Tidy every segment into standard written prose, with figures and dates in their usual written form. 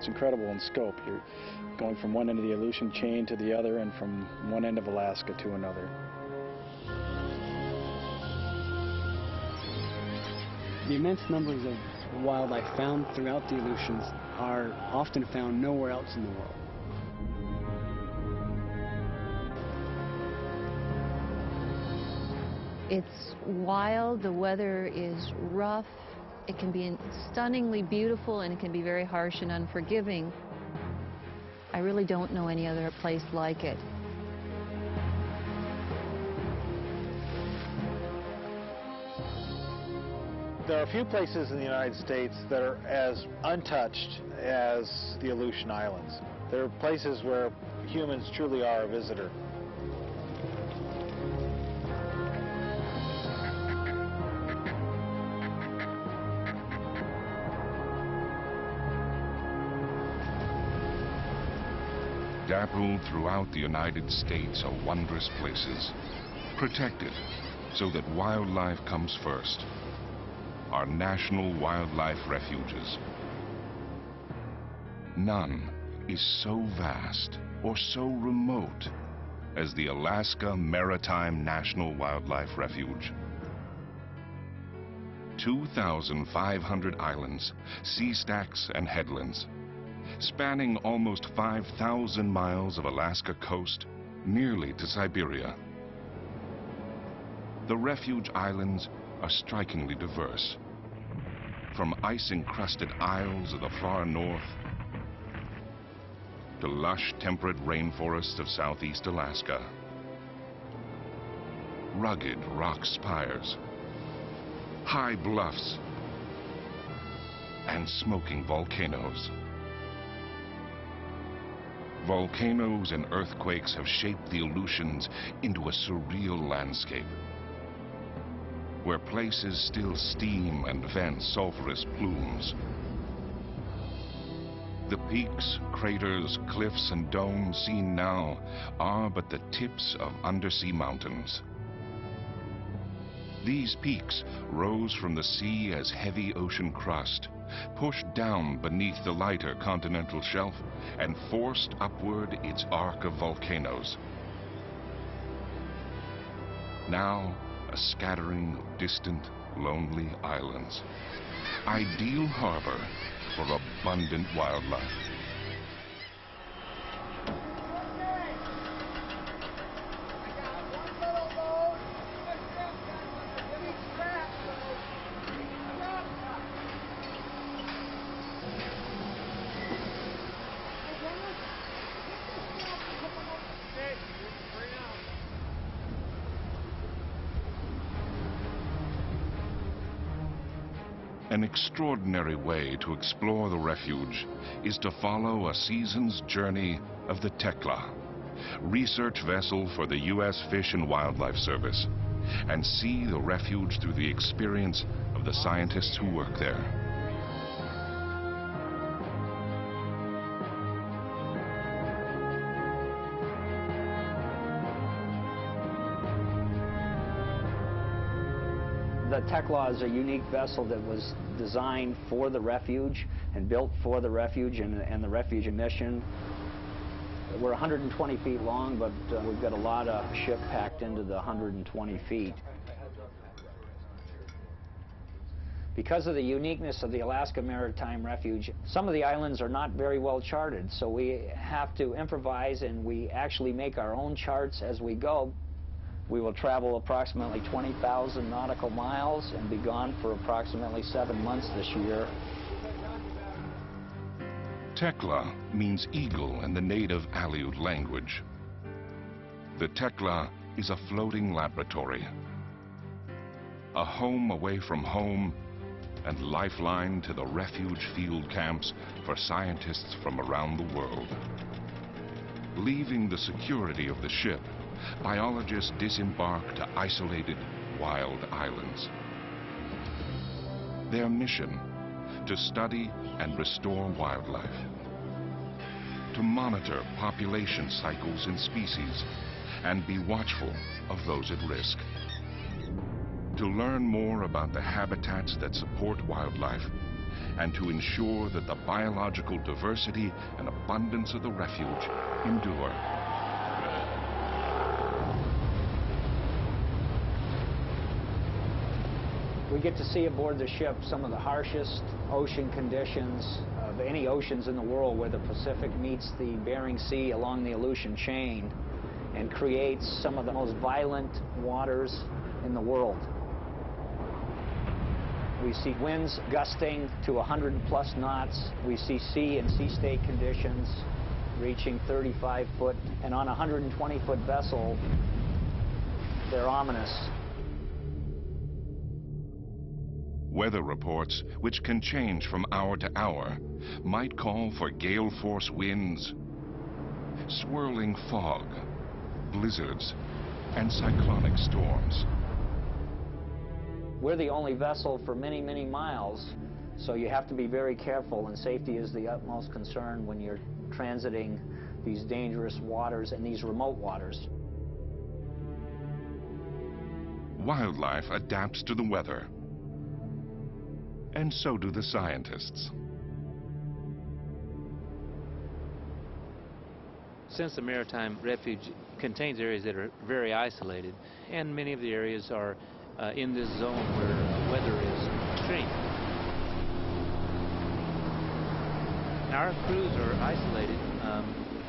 It's incredible in scope. You're going from one end of the Aleutian chain to the other and from one end of Alaska to another. The immense numbers of wildlife found throughout the Aleutians are often found nowhere else in the world. It's wild, the weather is rough, it can be stunningly beautiful, and it can be very harsh and unforgiving. I really don't know any other place like it. There are a few places in the United States that are as untouched as the Aleutian Islands. There are places where humans truly are a visitor. Dappled throughout the United States are wondrous places, protected so that wildlife comes first. Our national wildlife refuges. None is so vast or so remote as the Alaska Maritime National Wildlife Refuge. 2,500 islands, sea stacks, and headlands, spanning almost 5,000 miles of Alaska coast, nearly to Siberia. The refuge islands are strikingly diverse, from ice-encrusted isles of the far north to lush temperate rainforests of southeast Alaska, rugged rock spires, high bluffs, and smoking volcanoes. Volcanoes and earthquakes have shaped the Aleutians into a surreal landscape, where places still steam and vent sulfurous plumes. The peaks, craters, cliffs, and domes seen now are but the tips of undersea mountains. These peaks rose from the sea as heavy ocean crust, pushed down beneath the lighter continental shelf, and forced upward its arc of volcanoes. Now, a scattering of distant, lonely islands. Ideal harbor for abundant wildlife. An extraordinary way to explore the refuge is to follow a season's journey of the Tekla, research vessel for the U.S. Fish and Wildlife Service, and see the refuge through the experience of the scientists who work there. The Tekla is a unique vessel that was designed for the refuge and built for the refuge and the refuge mission. We're 120 feet long, but we've got a lot of ship packed into the 120 feet. Because of the uniqueness of the Alaska Maritime Refuge, some of the islands are not very well charted, so we have to improvise, and we actually make our own charts as we go. We will travel approximately 20,000 nautical miles and be gone for approximately 7 months this year. Tekla means eagle in the native Aleut language. The Tekla is a floating laboratory, a home away from home and lifeline to the refuge field camps for scientists from around the world. Leaving the security of the ship, biologists disembark to isolated, wild islands. Their mission: to study and restore wildlife, to monitor population cycles and species, and be watchful of those at risk. To learn more about the habitats that support wildlife and to ensure that the biological diversity and abundance of the refuge endure. We get to see aboard the ship some of the harshest ocean conditions of any oceans in the world, where the Pacific meets the Bering Sea along the Aleutian chain and creates some of the most violent waters in the world. We see winds gusting to 100+ knots. We see sea and sea state conditions reaching 35 foot, and on a 120-foot vessel, they're ominous. Weather reports, which can change from hour to hour, might call for gale force winds, swirling fog, blizzards, and cyclonic storms. We're the only vessel for many, many miles, so you have to be very careful, and safety is the utmost concern when you're transiting these dangerous waters and these remote waters. Wildlife adapts to the weather, and so do the scientists. Since the Maritime Refuge contains areas that are very isolated, and many of the areas are in this zone where weather is extreme. Our crews are isolated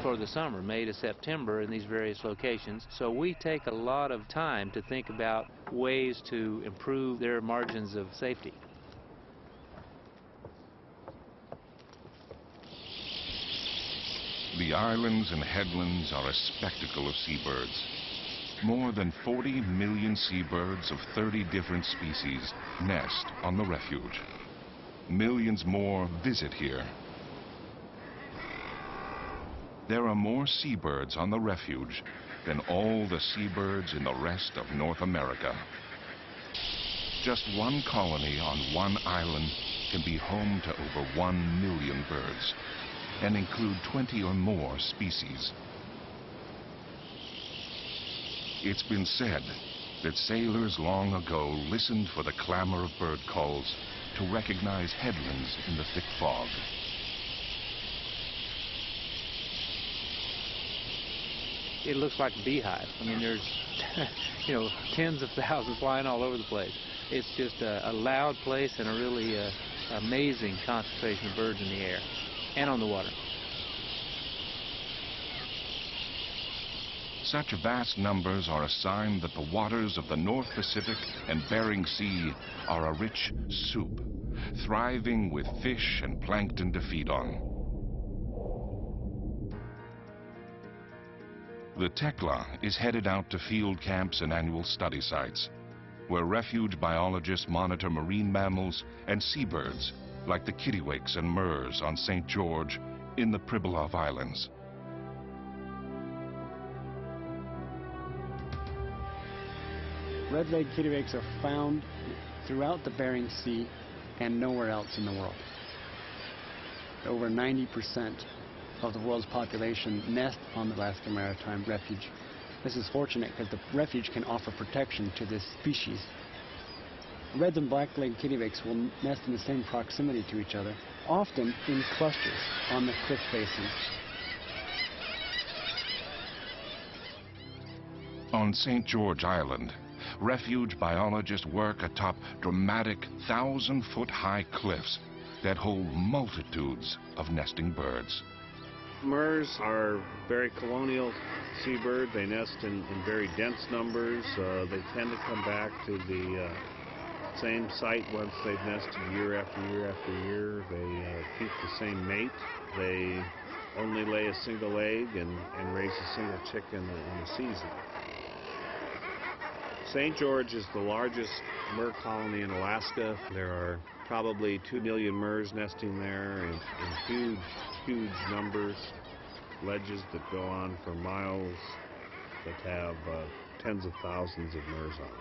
for the summer, May to September, in these various locations, so we take a lot of time to think about ways to improve their margins of safety. The islands and headlands are a spectacle of seabirds. More than 40 million seabirds of 30 different species nest on the refuge. Millions more visit here. There are more seabirds on the refuge than all the seabirds in the rest of North America. Just one colony on one island can be home to over 1 million birds and include 20 or more species. It's been said that sailors long ago listened for the clamor of bird calls to recognize headlands in the thick fog. It looks like a beehive. I mean, there's tens of thousands flying all over the place. It's just a loud place and a really amazing concentration of birds in the air and on the water. Such vast numbers are a sign that the waters of the North Pacific and Bering Sea are a rich soup, thriving with fish and plankton to feed on. The Tekla is headed out to field camps and annual study sites, where refuge biologists monitor marine mammals and seabirds like the kittiwakes and murres on St. George in the Pribilof Islands. Red-legged kittiwakes are found throughout the Bering Sea and nowhere else in the world. Over 90% of the world's population nest on the Alaska Maritime Refuge. This is fortunate because the refuge can offer protection to this species. Red and black-legged kittiwakes will nest in the same proximity to each other, often in clusters on the cliff faces. On St. George Island, refuge biologists work atop dramatic 1,000-foot-high cliffs that hold multitudes of nesting birds. Murres are very colonial seabird. They nest in very dense numbers. They tend to come back to the same site once they've nested year after year after year. They keep the same mate. They only lay a single egg and raise a single chicken in the season. St. George is the largest murre colony in Alaska. There are probably 2 million murres nesting there in huge, huge numbers. Ledges that go on for miles that have tens of thousands of murres on them.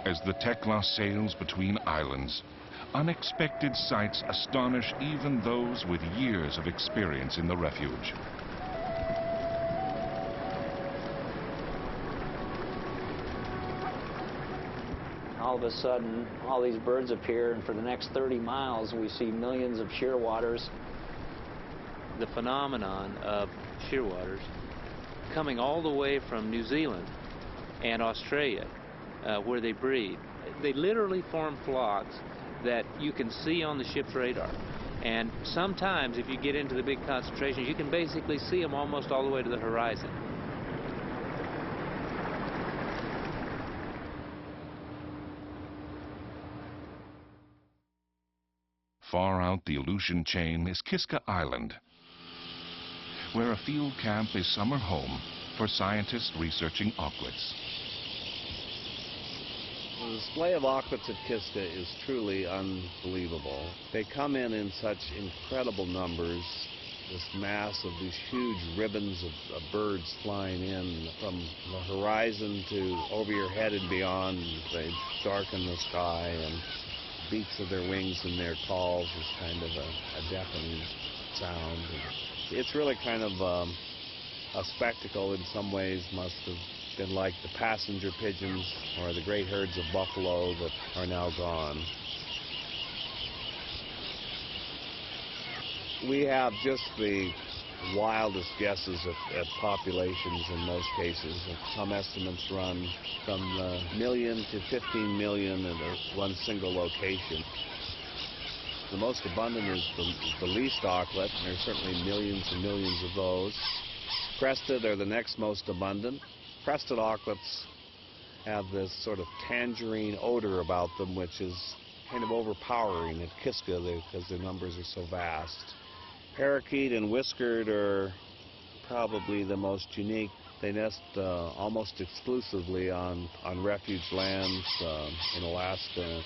As the Tekla sails between islands, unexpected sights astonish even those with years of experience in the refuge. all of a sudden, all these birds appear, and for the next 30 miles, we see millions of shearwaters. The phenomenon of shearwaters coming all the way from New Zealand and Australia, where they breed. They literally form flocks that you can see on the ship's radar. And sometimes, if you get into the big concentrations, you can basically see them almost all the way to the horizon. Far out the Aleutian chain is Kiska Island, where a field camp is summer home for scientists researching auklets. The display of auklets at Kiska is truly unbelievable. They come in such incredible numbers, this mass of these huge ribbons of birds flying in from the horizon to over your head and beyond. They darken the sky, and beats of their wings and their calls is kind of a deafening sound. And it's really kind of a spectacle. In some ways must have been like the passenger pigeons or the great herds of buffalo that are now gone. We have just the wildest guesses at populations in most cases. Some estimates run from a million to 15 million in one single location. The most abundant is the least auklet, and there's certainly millions and millions of those. Crested are the next most abundant. Crested auklets have this sort of tangerine odor about them, which is kind of overpowering at Kiska because their numbers are so vast. Parakeet and whiskered are probably the most unique. They nest almost exclusively on refuge lands in Alaska.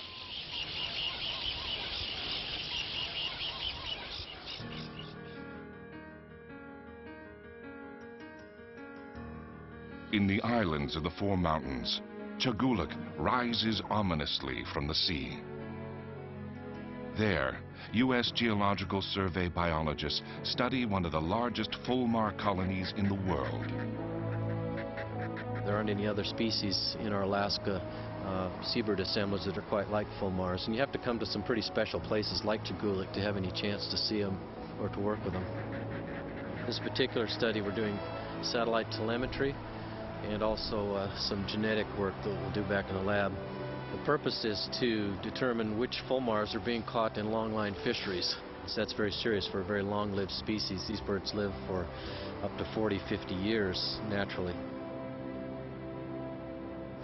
In the islands of the Four Mountains, Tiglax rises ominously from the sea. There, U.S. Geological Survey biologists study one of the largest fulmar colonies in the world. There aren't any other species in our Alaska seabird assemblage that are quite like fulmars, and you have to come to some pretty special places like Tiglax to have any chance to see them or to work with them. This particular study, we're doing satellite telemetry and also some genetic work that we'll do back in the lab. The purpose is to determine which fulmars are being caught in long-line fisheries. So that's very serious for a very long-lived species. These birds live for up to 40, 50 years naturally.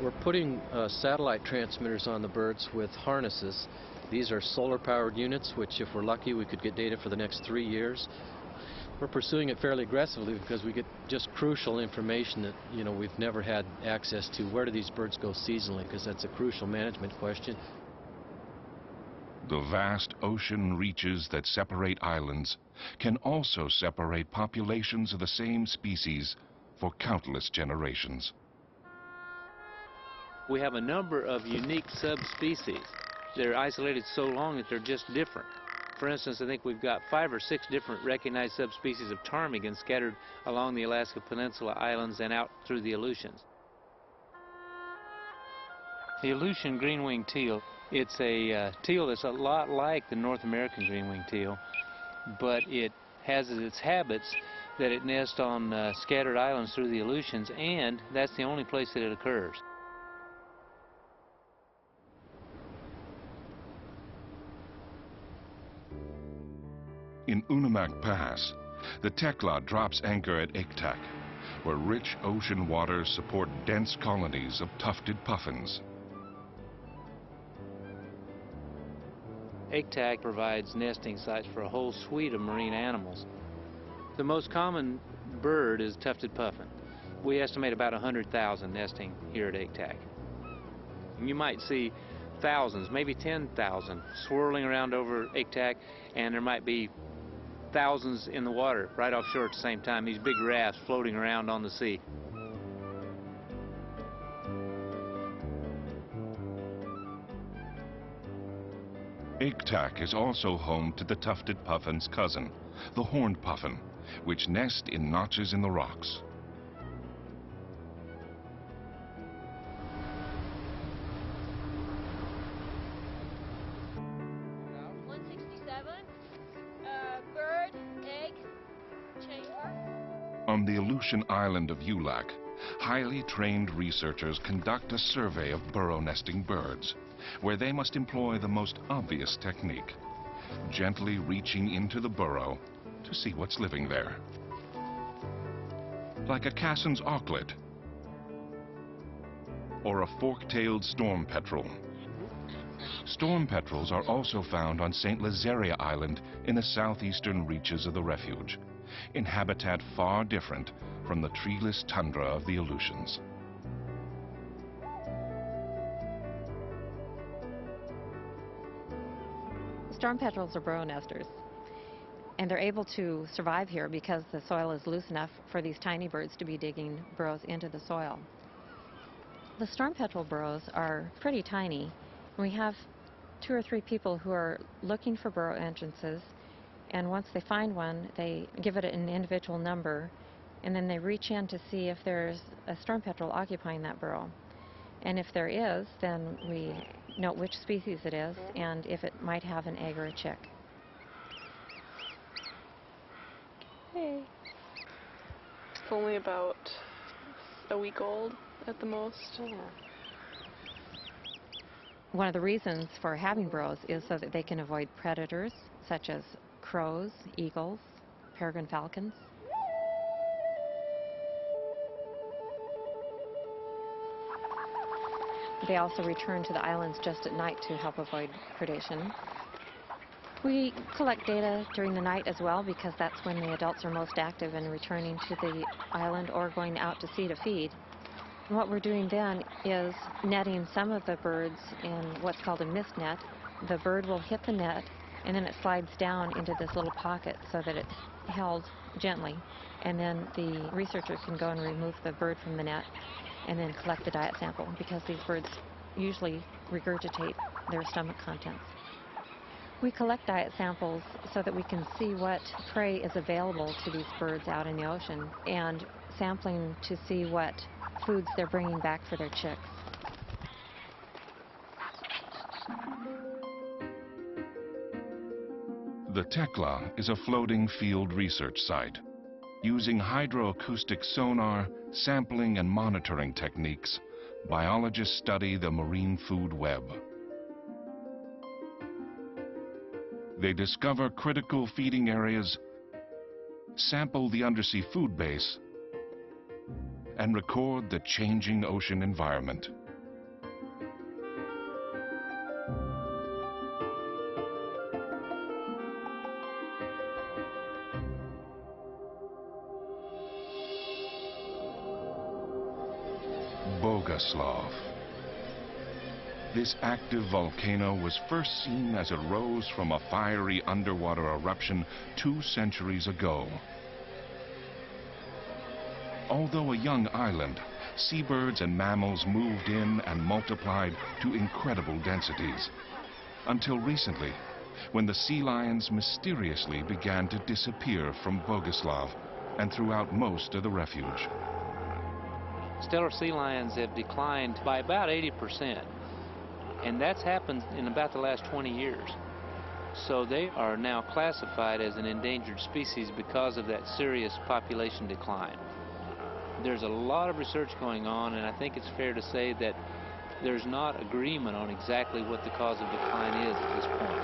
We're putting satellite transmitters on the birds with harnesses. These are solar-powered units, which if we're lucky we could get data for the next 3 years. We're pursuing it fairly aggressively because we get just crucial information that, we've never had access to. Where do these birds go seasonally? Because that's a crucial management question. The vast ocean reaches that separate islands can also separate populations of the same species for countless generations. We have a number of unique subspecies. They're isolated so long that they're just different. For instance, I think we've got 5 or 6 different recognized subspecies of ptarmigan scattered along the Alaska Peninsula islands and out through the Aleutians. The Aleutian green-winged teal, it's a teal that's a lot like the North American green-winged teal, but it has as its habits that it nests on scattered islands through the Aleutians, and that's the only place that it occurs. In Unimak Pass, the Tiglax drops anchor at Tiglax, where rich ocean waters support dense colonies of tufted puffins. Tiglax provides nesting sites for a whole suite of marine animals. The most common bird is tufted puffin. We estimate about 100,000 nesting here at Tiglax. You might see thousands, maybe 10,000 swirling around over Tiglax, and there might be thousands in the water right offshore at the same time, these big rafts floating around on the sea. Tiglax is also home to the tufted puffin's cousin, the horned puffin, which nest in notches in the rocks. On the Aleutian island of Tiglax, highly trained researchers conduct a survey of burrow nesting birds, where they must employ the most obvious technique, gently reaching into the burrow to see what's living there. Like a Cassin's auklet or a fork-tailed storm petrel. Storm petrels are also found on St. Lazaria Island in the southeastern reaches of the Refuge, in habitat far different from the treeless tundra of the Aleutians. Storm petrels are burrow nesters, and they're able to survive here because the soil is loose enough for these tiny birds to be digging burrows into the soil. The storm petrel burrows are pretty tiny. We have 2 or 3 people who are looking for burrow entrances, and once they find one, they give it an individual number, and then they reach in to see if there's a storm petrel occupying that burrow. And if there is, then we note which species it is and if it might have an egg or a chick. Hey. It's only about a week old at the most. Yeah. One of the reasons for having burrows is so that they can avoid predators such as crows, eagles, peregrine falcons. They also return to the islands just at night to help avoid predation. We collect data during the night as well because that's when the adults are most active in returning to the island or going out to sea to feed. And what we're doing then is netting some of the birds in what's called a mist net. The bird will hit the net and then it slides down into this little pocket so that it's held gently. And then the researcher can go and remove the bird from the net and then collect the diet sample because these birds usually regurgitate their stomach contents. We collect diet samples so that we can see what prey is available to these birds out in the ocean and sampling to see what foods they're bringing back for their chicks. The Tiglax is a floating field research site. Using hydroacoustic sonar, sampling and monitoring techniques, biologists study the marine food web. They discover critical feeding areas, sample the undersea food base, and record the changing ocean environment. Boguslav. This active volcano was first seen as it rose from a fiery underwater eruption 2 centuries ago. Although a young island, seabirds and mammals moved in and multiplied to incredible densities. Until recently, when the sea lions mysteriously began to disappear from Boguslav and throughout most of the refuge. Stellar sea lions have declined by about 80%, and that's happened in about the last 20 years. So they are now classified as an endangered species because of that serious population decline. There's a lot of research going on, and I think it's fair to say that there's not agreement on exactly what the cause of decline is at this point.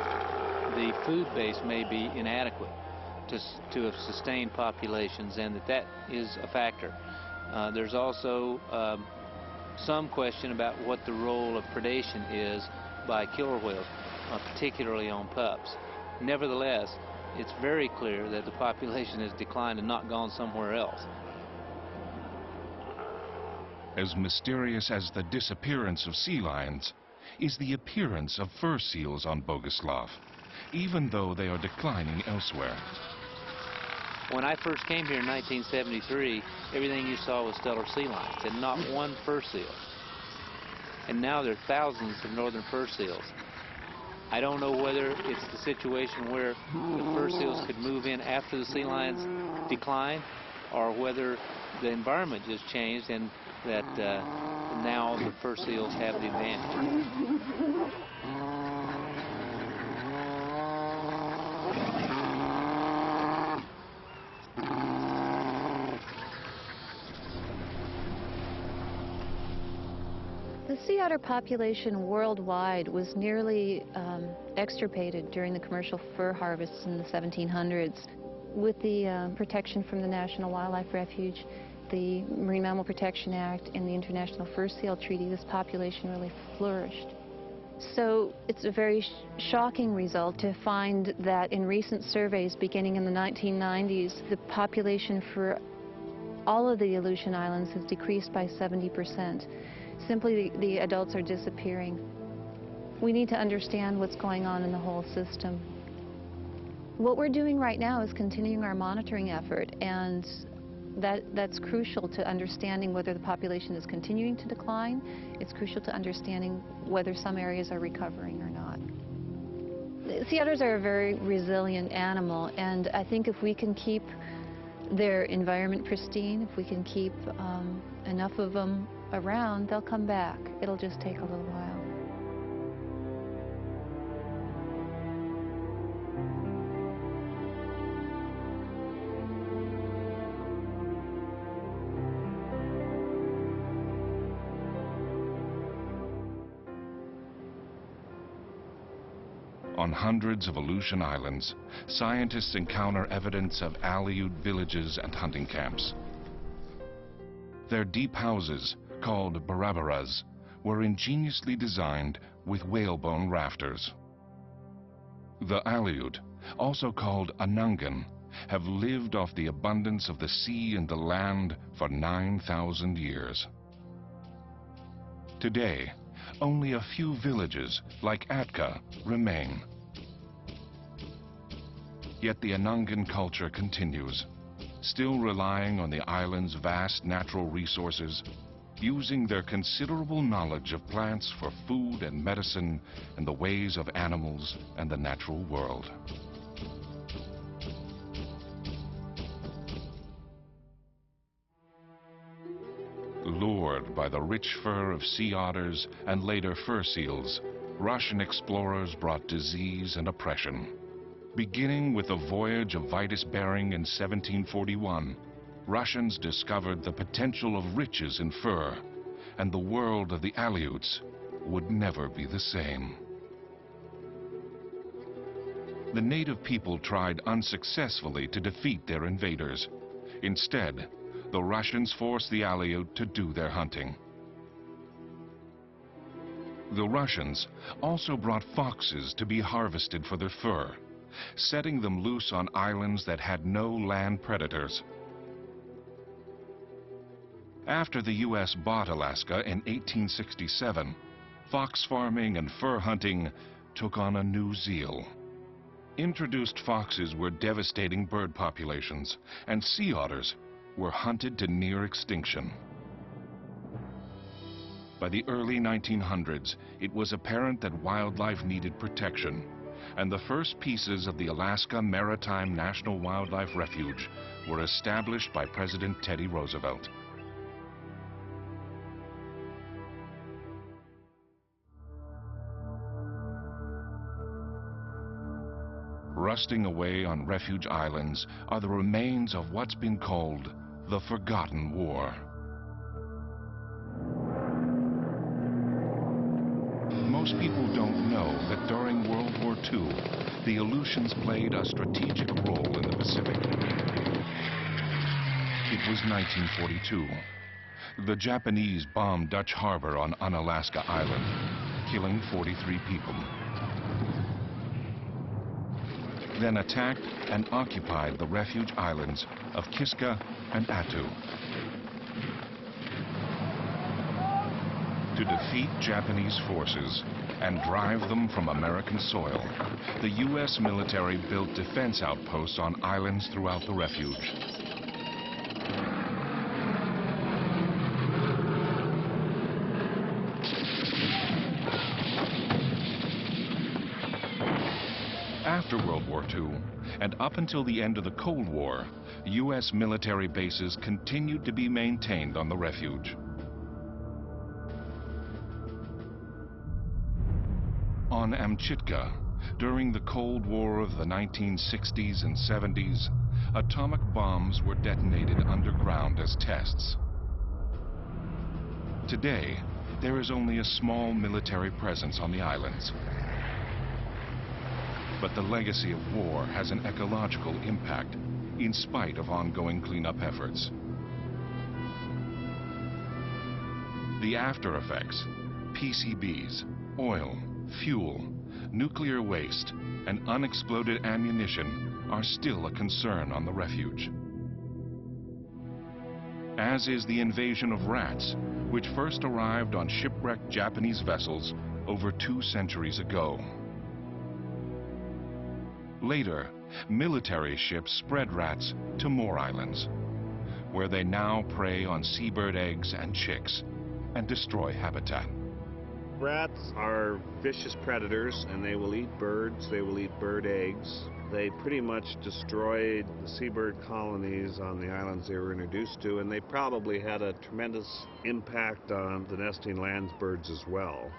The food base may be inadequate to have sustained populations, and that is a factor. There's also some question about what the role of predation is by killer whales, particularly on pups. Nevertheless, it's very clear that the population has declined and not gone somewhere else. As mysterious as the disappearance of sea lions is the appearance of fur seals on Boguslav, even though they are declining elsewhere. When I first came here in 1973, everything you saw was stellar sea lions and not one fur seal. And now there are thousands of northern fur seals. I don't know whether it's the situation where the fur seals could move in after the sea lions decline, or whether the environment just changed and that now the fur seals have the advantage. The sea otter population worldwide was nearly extirpated during the commercial fur harvests in the 1700s. With the protection from the National Wildlife Refuge, the Marine Mammal Protection Act, and the International Fur Seal Treaty, this population really flourished. So it's a very shocking result to find that in recent surveys beginning in the 1990s, the population for all of the Aleutian Islands has decreased by 70%. Simply the adults are disappearing. We need to understand what's going on in the whole system. What we're doing right now is continuing our monitoring effort, and that's crucial to understanding whether the population is continuing to decline. It's crucial to understanding whether some areas are recovering or not. Sea otters are a very resilient animal, and I think if we can keep their environment pristine, if we can keep enough of them around, they'll come back. It'll just take a little while. On hundreds of Aleutian islands, scientists encounter evidence of Aleut villages and hunting camps. Their deep houses, called barabaras, were ingeniously designed with whalebone rafters. The Aleut, also called Anangan, have lived off the abundance of the sea and the land for 9,000 years. Today, only a few villages, like Atka, remain. Yet the Anangan culture continues, still relying on the island's vast natural resources, using their considerable knowledge of plants for food and medicine and the ways of animals and the natural world. Lured by the rich fur of sea otters and later fur seals, Russian explorers brought disease and oppression. Beginning with a voyage of Vitus Bering in 1741, Russians discovered the potential of riches in fur, and the world of the Aleuts would never be the same. The native people tried unsuccessfully to defeat their invaders. Instead, the Russians forced the Aleut to do their hunting. The Russians also brought foxes to be harvested for their fur, setting them loose on islands that had no land predators. After the U.S. bought Alaska in 1867, fox farming and fur hunting took on a new zeal. Introduced foxes were devastating bird populations, and sea otters were hunted to near extinction. By the early 1900s, it was apparent that wildlife needed protection, and the first pieces of the Alaska Maritime National Wildlife Refuge were established by President Teddy Roosevelt. Rusting away on refuge islands are the remains of what's been called the Forgotten War. Most people don't know that during World War II, the Aleutians played a strategic role in the Pacific. It was 1942. The Japanese bombed Dutch Harbor on Unalaska Island, killing 43 people. Then attacked and occupied the refuge islands of Kiska and Attu. To defeat Japanese forces and drive them from American soil, the U.S. military built defense outposts on islands throughout the refuge. After World War II, and up until the end of the Cold War, U.S. military bases continued to be maintained on the refuge. On Amchitka, during the Cold War of the 1960s and 70s, atomic bombs were detonated underground as tests. Today, there is only a small military presence on the islands. But the legacy of war has an ecological impact in spite of ongoing cleanup efforts. The after effects, PCBs, oil, fuel, nuclear waste, and unexploded ammunition are still a concern on the refuge. As is the invasion of rats, which first arrived on shipwrecked Japanese vessels over 2 centuries ago. Later, military ships spread rats to more islands, where they now prey on seabird eggs and chicks and destroy habitat. Rats are vicious predators, and they will eat birds, they will eat bird eggs. They pretty much destroyed the seabird colonies on the islands they were introduced to, and they probably had a tremendous impact on the nesting land birds as well.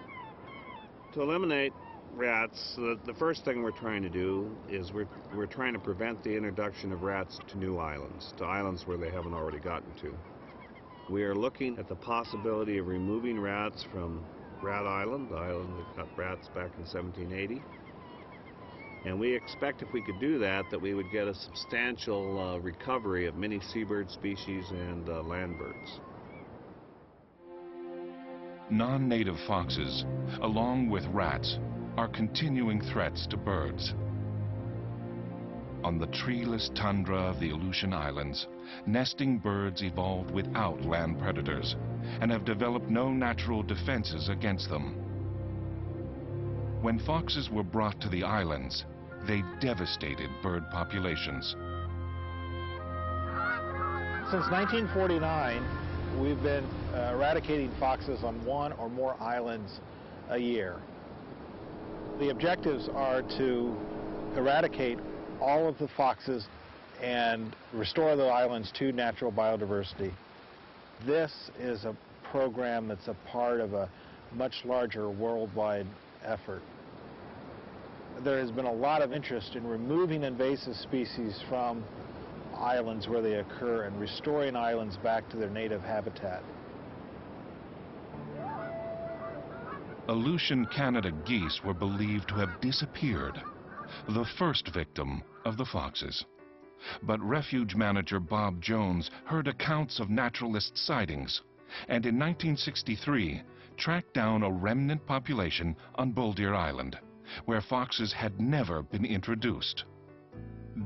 To eliminate rats, the first thing we're trying to do is we're trying to prevent the introduction of rats to new islands, to islands where they haven't already gotten to. We are looking at the possibility of removing rats from Rat Island, the island that got rats back in 1780. And we expect if we could do that, that we would get a substantial recovery of many seabird species and land birds. Non-native foxes, along with rats, are continuing threats to birds. On the treeless tundra of the Aleutian Islands, nesting birds evolved without land predators and have developed no natural defenses against them. When foxes were brought to the islands, they devastated bird populations. Since 1949, we've been eradicating foxes on 1 or more islands a year. The objectives are to eradicate all of the foxes and restore the islands to natural biodiversity. This is a program that's a part of a much larger worldwide effort. There has been a lot of interest in removing invasive species from islands where they occur and restoring islands back to their native habitat. Aleutian Canada geese were believed to have disappeared, the first victim of the foxes. But refuge manager Bob Jones heard accounts of naturalist sightings, and in 1963 tracked down a remnant population on Bull Deer Island, where foxes had never been introduced.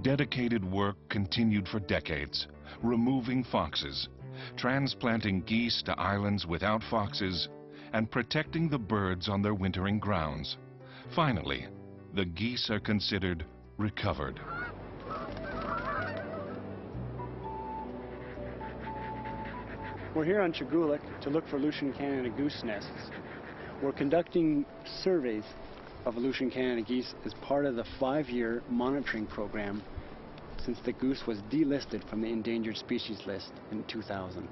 Dedicated work continued for decades, removing foxes, transplanting geese to islands without foxes, and protecting the birds on their wintering grounds. Finally, the geese are considered recovered. We're here on Tiglax to look for Aleutian Canada goose nests. We're conducting surveys of Aleutian Canada geese as part of the 5-year monitoring program since the goose was delisted from the endangered species list in 2000.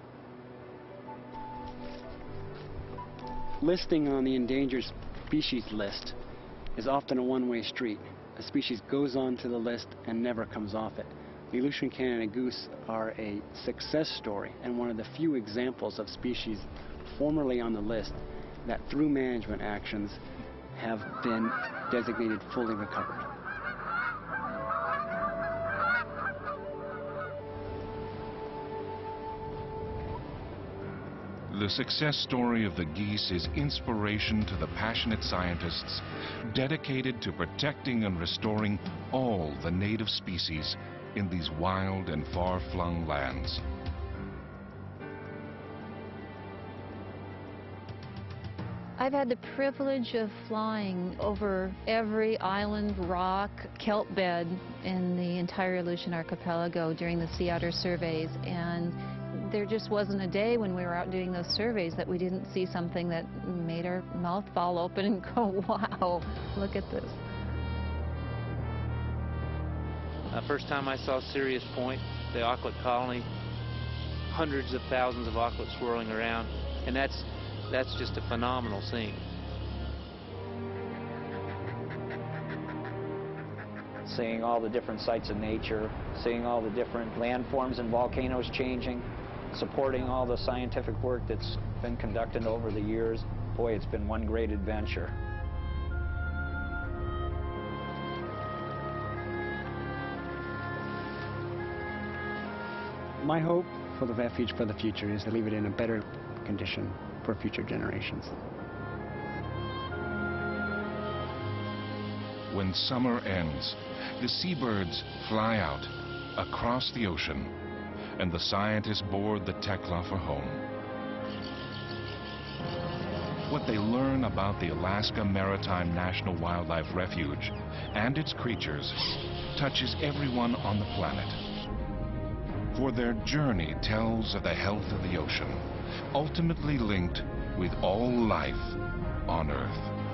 Listing on the endangered species list is often a one-way street. A species goes onto the list and never comes off it. The Aleutian Canada goose are a success story and one of the few examples of species formerly on the list that through management actions have been designated fully recovered. The success story of the geese is inspiration to the passionate scientists dedicated to protecting and restoring all the native species in these wild and far-flung lands. I've had the privilege of flying over every island, rock, kelp bed in the entire Aleutian archipelago during the sea otter surveys, and there just wasn't a day when we were out doing those surveys that we didn't see something that made our mouth fall open and go, wow, look at this. First time I saw Sirius Point, the auklet colony, hundreds of thousands of auklets swirling around, and that's just a phenomenal scene. Seeing all the different sites of nature, seeing all the different landforms and volcanoes changing, supporting all the scientific work that's been conducting over the years. Boy, it's been one great adventure. My hope for the refuge for the future is to leave it in a better condition for future generations. When summer ends, the seabirds fly out across the ocean, and the scientists board the Tekla for home. What they learn about the Alaska Maritime National Wildlife Refuge and its creatures touches everyone on the planet. For their journey tells of the health of the ocean, ultimately linked with all life on Earth.